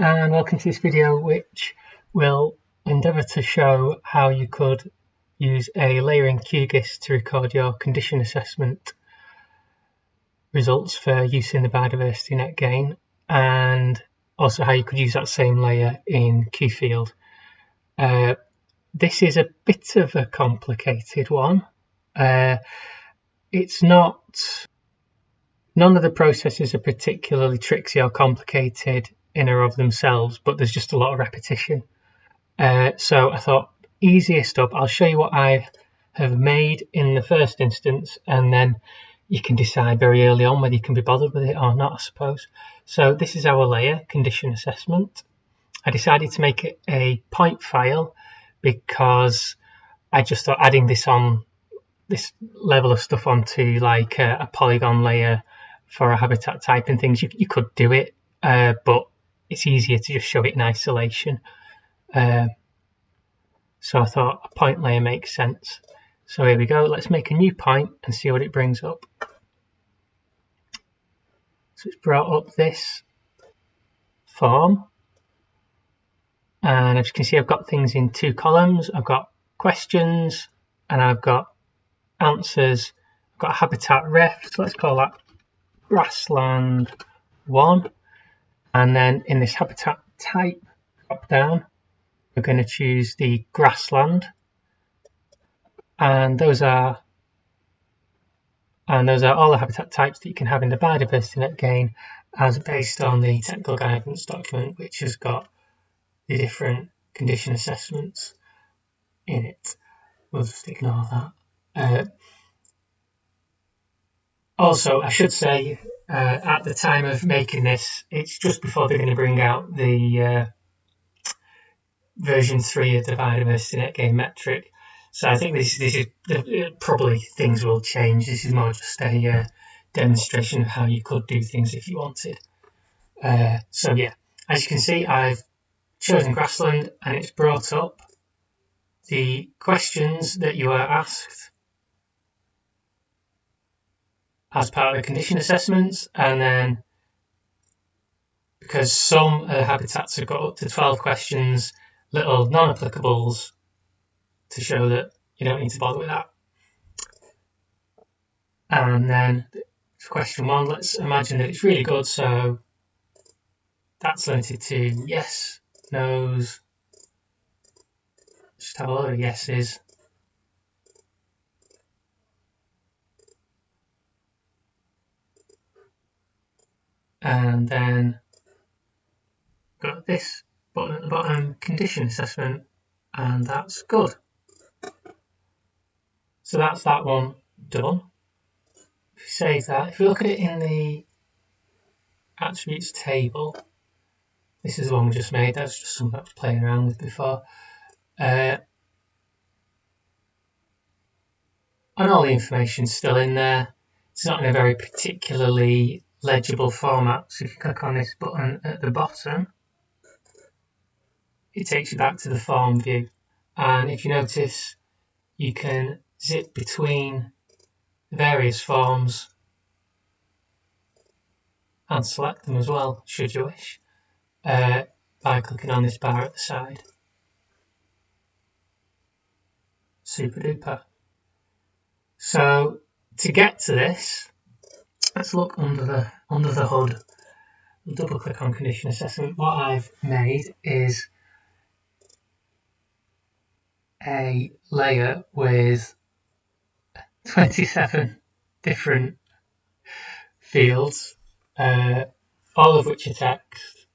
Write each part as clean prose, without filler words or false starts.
and welcome to this video, which will endeavour to show how you could use a layer in QGIS to record your condition assessment results for use in the biodiversity net gain, and also how you could use that same layer in QField. This is a bit of a complicated one. It's not. None of the processes are particularly tricksy or complicated in and of themselves, but there's just a lot of repetition. So I thought, easiest up, I'll show you what I have made in the first instance, and then you can decide very early on whether you can be bothered with it or not, I suppose. So this is our layer, condition assessment. I decided to make it a point file because I just thought adding this level of stuff onto like a polygon layer for a habitat type and things, you could do it, but it's easier to just show it in isolation. So I thought a point layer makes sense. So here we go, let's make a new point and see what it brings up. So it's brought up this form, and as you can see, I've got things in two columns. I've got questions and I've got answers. I've got a habitat ref, so let's call that grassland 1, and then in this habitat type drop down we're going to choose the grassland, and those are all the habitat types that you can have in the biodiversity net gain as based on the technical guidance document, which has got the different condition assessments in it. We'll just ignore that. Also, I should say, at the time of making this, it's just before they're going to bring out the version 3 of the biodiversity net gain metric. So I think this is probably things will change. This is more just a demonstration of how you could do things if you wanted. So yeah, as you can see, I've chosen grassland and it's brought up the questions that you are asked as part of the condition assessments, and then because some habitats have got up to 12 questions, little non-applicables to show that you don't need to bother with that. And then for question 1, let's imagine that it's really good, so that's limited to yes, no's, just have a lot of yeses. And then got this button at the bottom, condition assessment, and that's good. So that's that one done. If you save that, if you look at it in the attributes table, this is the one we just made. That's just something I was playing around with before. And all the information's still in there. It's not in a very particularly legible format, so if you click on this button at the bottom, it takes you back to the form view, and if you notice, you can zip between the various forms and select them as well, should you wish, by clicking on this bar at the side. Super duper. So to get to this, let's look under the hood. We'll double click on condition assessment. What I've made is a layer with 27 different fields, all of which are text.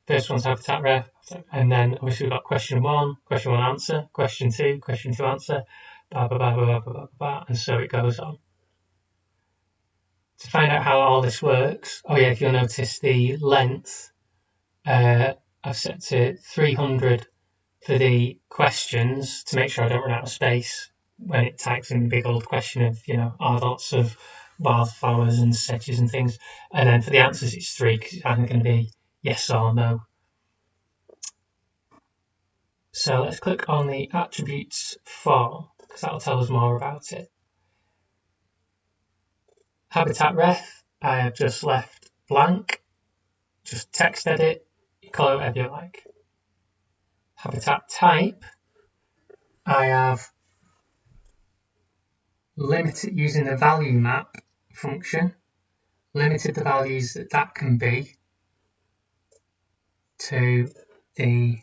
First one's habitat ref, and then obviously we've got question 1 answer, question 2 answer, blah blah blah blah blah blah blah, and so it goes on. To find out how all this works, oh yeah, if you'll notice the length, I've set to 300 for the questions to make sure I don't run out of space when it types in the big old question of, are lots of wildflowers and sedges and things. And then for the answers, it's 3 because it's either going to be yes or no. So let's click on the attributes form because that'll tell us more about it. Habitat ref, I have just left blank just text edit, you call it whatever you like. Habitat type, I have limited, using the value map function, limited the values that can be to the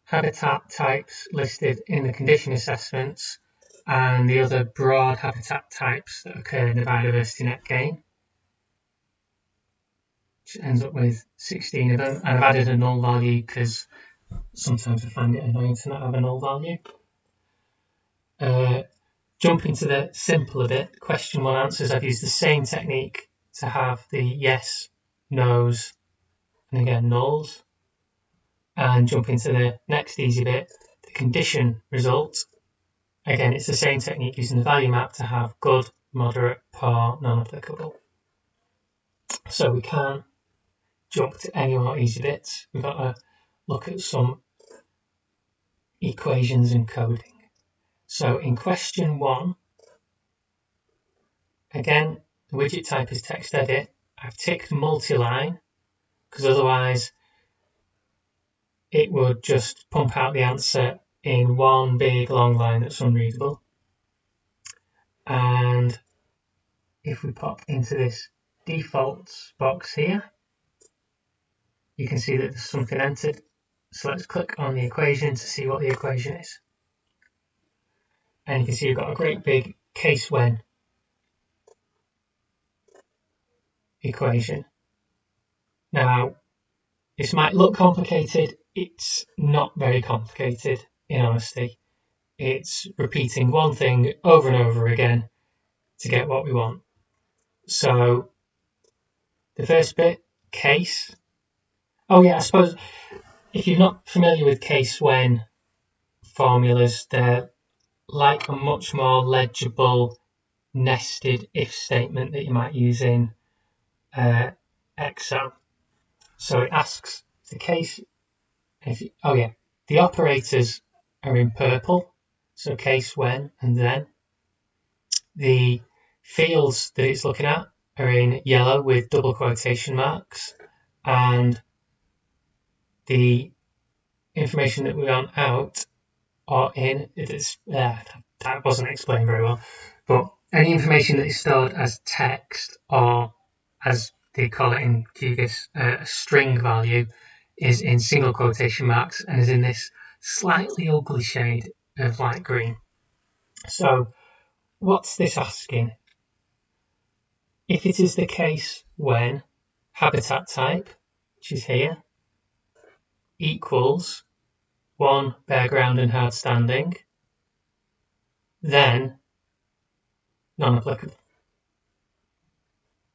habitat types listed in the condition assessments and the other broad habitat types that occur in the biodiversity net gain, which ends up with 16 of them. And I've added a null value because sometimes I find it annoying to not have a null value. Jumping to the simpler bit, question 1 answers, I've used the same technique to have the yes, no's, and again nulls. And jumping to the next easy bit, the condition result. Again, it's the same technique using the value map to have good, moderate, poor, non-applicable. So we can jump to any more easy bits. We've got to look at some equations and coding. So in question 1, again, the widget type is text edit. I've ticked multi-line because otherwise it would just pump out the answer in one big long line that's unreadable. And if we pop into this defaults box here, you can see that there's something entered. So let's click on the equation to see what the equation is. And you can see you've got a great big case when equation. Now, this might look complicated. It's not very complicated, in honesty. It's repeating one thing over and over again to get what we want. So the first bit, case. Oh yeah, I suppose if you're not familiar with case when formulas, they're like a much more legible nested if statement that you might use in Excel. So it asks the case, the operators are in purple, so case when and then. The fields that it's looking at are in yellow with double quotation marks, and the information that we want out or in, that wasn't explained very well, but any information that is stored as text or, as they call it in QGIS, a string value, is in single quotation marks and is in this slightly ugly shade of light green. So what's this asking? If it is the case when habitat type, which is here, equals 1 bare ground and hard standing, then non-applicable.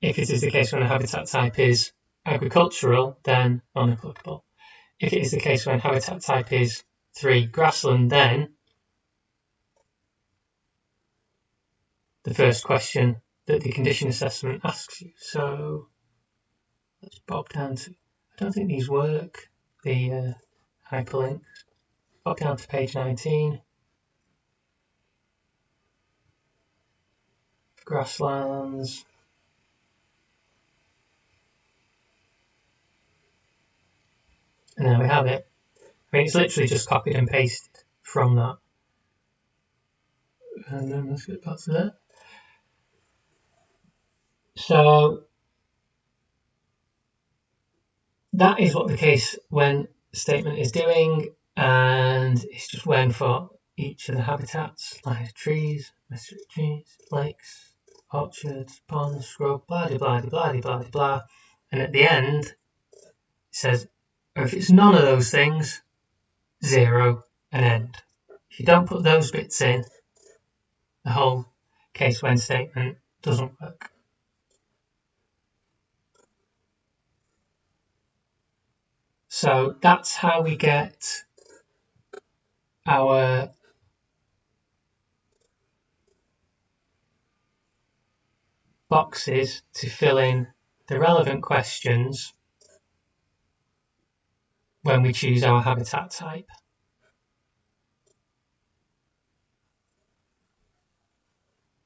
If it is the case when a habitat type is agricultural, then non-applicable. If it is the case when habitat type is 3 grassland, then the first question that the condition assessment asks you. So let's pop down to, I don't think these work, the hyperlinks. Pop down to page 19. Grasslands. And there we have it. I mean, it's literally just copied and pasted from that. And then let's get back to that. So that is what the case when statement is doing, and it's just when for each of the habitats, like trees, mesquite trees, lakes, orchards, ponds, scrub, blah blah blah blah blah blah. And at the end, it says, or if it's none of those things, 0 and end. If you don't put those bits in, the whole case when statement doesn't work. So that's how we get our boxes to fill in the relevant questions when we choose our habitat type.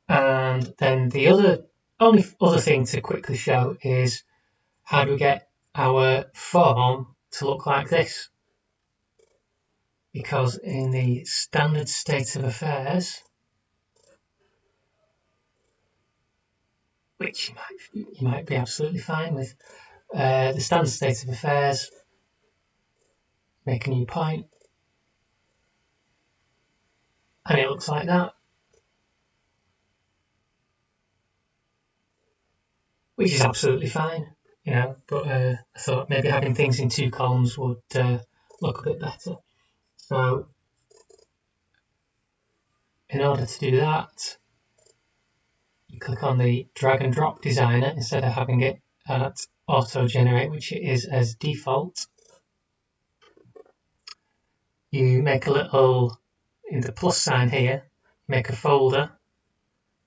And then the only other thing to quickly show is how do we get our form to look like this? Because in the standard state of affairs, which you might be absolutely fine with, the standard state of affairs, make a new point, and it looks like that, which is absolutely fine, you know, but I thought maybe having things in 2 columns would look a bit better. So in order to do that, you click on the drag and drop designer instead of having it at auto generate, which it is as default. You make a little, in the plus sign here, make a folder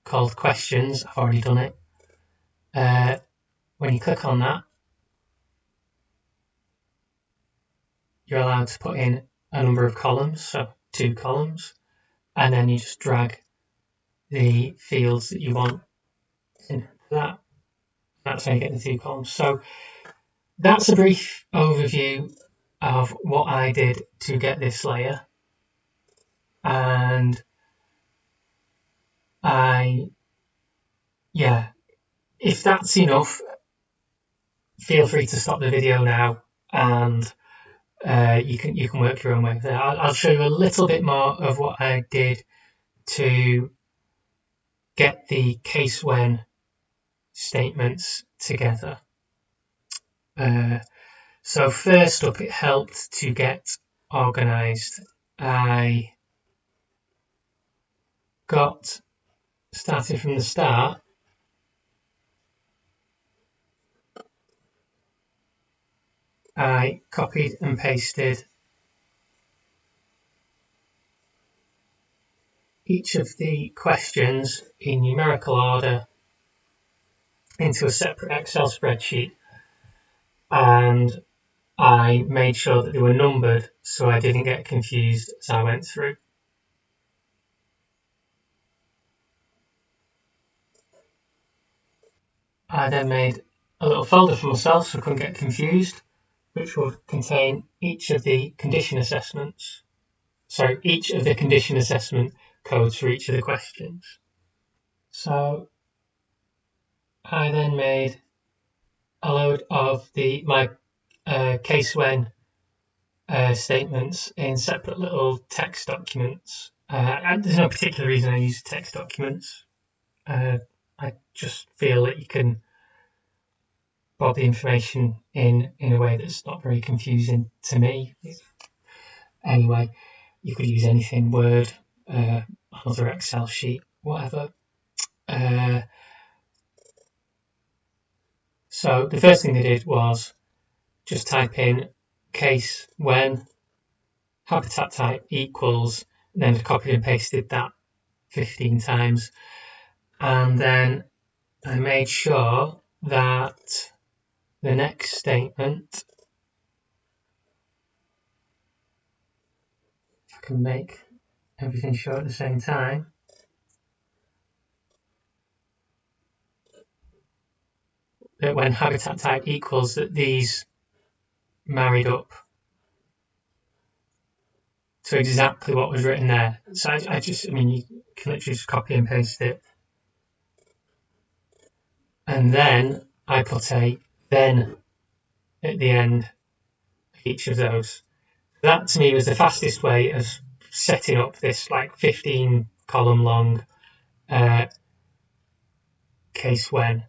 called questions. I've already done it. When you click on that, you're allowed to put in a number of columns, so 2 columns, and then you just drag the fields that you want into that. That's how you get the 2 columns. So that's a brief overview of what I did to get this layer. And if that's enough, feel free to stop the video now, and you can work your own way there. I'll show you a little bit more of what I did to get the case when statements together. So first up, it helped to get organized. I got started from the start. I copied and pasted each of the questions in numerical order into a separate Excel spreadsheet, and I made sure that they were numbered so I didn't get confused as I went through. I then made a little folder for myself so I couldn't get confused, which would contain each of the condition assessments. So each of the condition assessment codes for each of the questions. So I then made a load of my case when statements in separate little text documents. There's no particular reason I use text documents. I just feel that you can put the information in a way that's not very confusing to me. Anyway, you could use anything, Word, another Excel sheet, whatever. So the first thing they did was just type in case when habitat type equals, and then I copied and pasted that 15 times. And then I made sure that the next statement, if I can make everything show at the same time, that when habitat type equals, that these married up to exactly what was written there. So you can literally just copy and paste it. And then I put a then at the end of each of those. That to me was the fastest way of setting up this like 15 column long case when,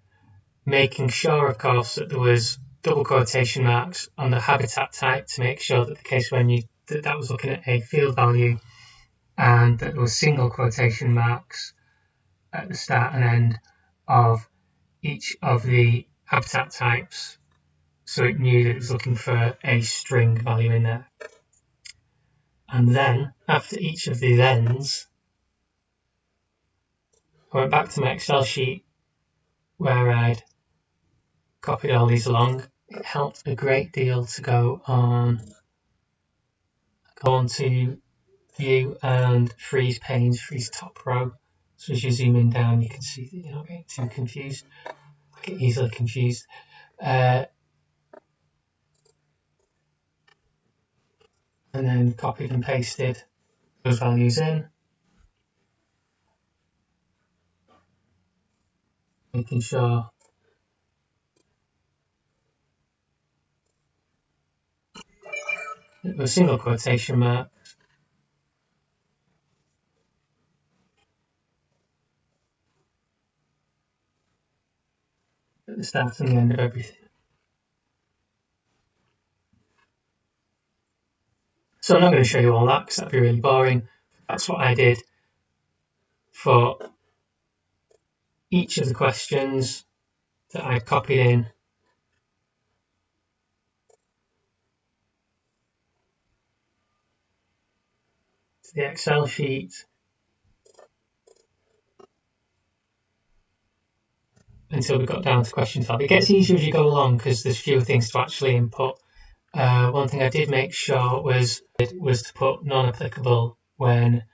making sure of course that there was double quotation marks on the habitat type to make sure that the case when that was looking at a field value, and that there was single quotation marks at the start and end of each of the habitat types, so it knew that it was looking for a string value in there. And then after each of the thens, I went back to my Excel sheet where I'd copied all these along. It helped a great deal to go on to view and freeze panes, freeze top row. So as you zoom in down, you can see that you're not getting too confused. I get easily confused. and then copied and pasted those values in, making sure that those single quotation marks at the start and the end of everything. So I'm not going to show you all that because that'd be really boring. That's what I did for each of the questions that I copied in to the Excel sheet until we got down to question 12. It gets easier as you go along because there's fewer things to actually input. One thing I did make sure was to put non-applicable when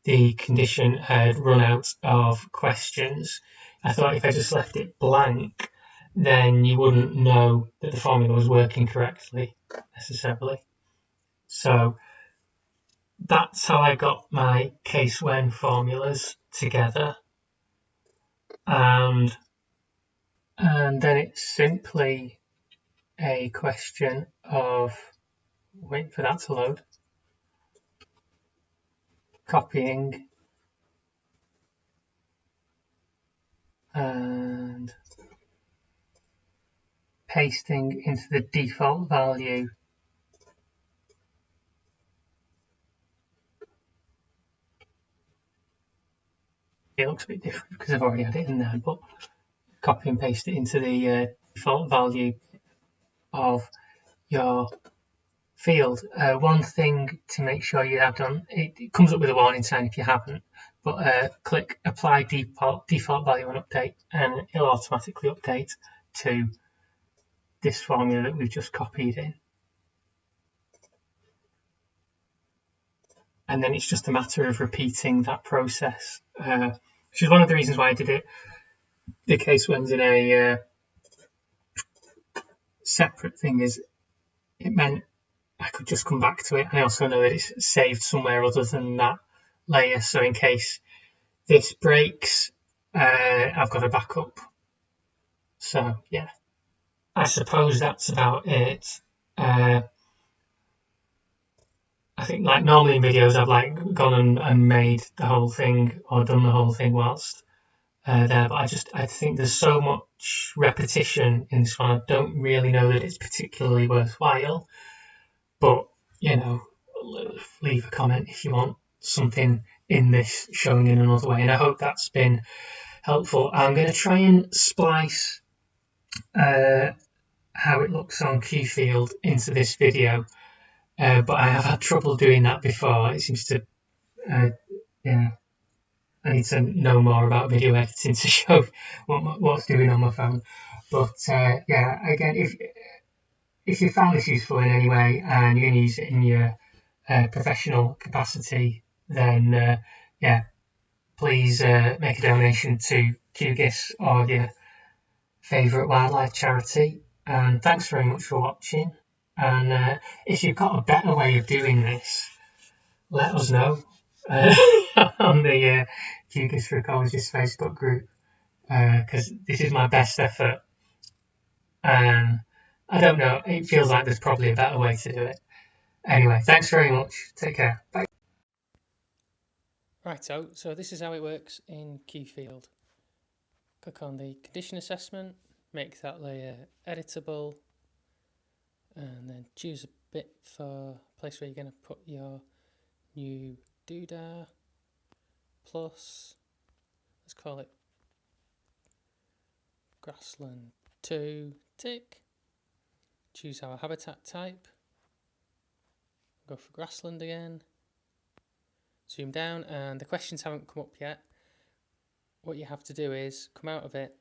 the condition had run out of questions. I thought if I just left it blank, then you wouldn't know that the formula was working correctly necessarily. So that's how I got my case when formulas together. And then it's simply a question of wait for that to load, copying and pasting into the default value it looks a bit different because I've already had it in there, but copy and paste it into the default value of your field. One thing to make sure you have done, it comes up with a warning sign if you haven't, but click apply default value and update and it'll automatically update to this formula that we've just copied in. And then it's just a matter of repeating that process, which is one of the reasons why I did it. The case when's in a separate thing is it meant I could just come back to it. I also know that it's saved somewhere other than that layer, so in case this breaks, I've got a backup. So yeah, I suppose that's about it. I think like normally in videos I've like gone and made the whole thing or done the whole thing whilst there, but I think there's so much repetition in this one. I don't really know that it's particularly worthwhile, but you know, leave a comment if you want something in this showing in another way, and I hope that's been helpful. I'm going to try and splice how it looks on QField into this video, but I have had trouble doing that before. It seems to, yeah, I need to know more about video editing to show what's doing on my phone. But yeah, again, if you found this useful in any way and you're going to use it in your professional capacity, then yeah, please make a donation to QGIS or your favourite wildlife charity. And thanks very much for watching. And if you've got a better way of doing this, let us know on the QGIS for Ecologists Facebook group, because this is my best effort. And I don't know, it feels like there's probably a better way to do it. Anyway, thanks very much. Take care. Bye. Right, so this is how it works in QField. Click on the condition assessment, make that layer editable, and then choose a bit for a place where you're going to put your new doodah plus, let's call it grassland 2, tick. Choose our habitat type, go for grassland again, zoom down, and the questions haven't come up yet. What you have to do is come out of it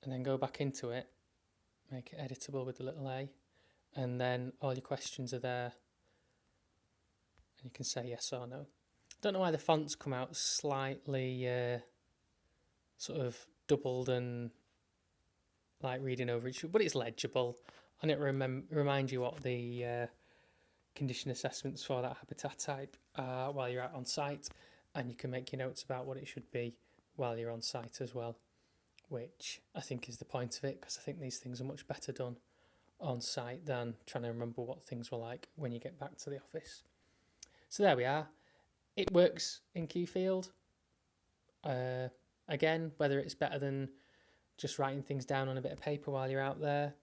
and then go back into it, make it editable with the little A, and then all your questions are there and you can say yes or no. Don't know why the fonts come out slightly sort of doubled and like reading over each, but it's legible and it remind you what the condition assessments for that habitat type while you're out on site, and you can make your notes about what it should be while you're on site as well, which I think is the point of it, because I think these things are much better done on site than trying to remember what things were like when you get back to the office. So there we are. It works in QField. Again, whether it's better than just writing things down on a bit of paper while you're out there,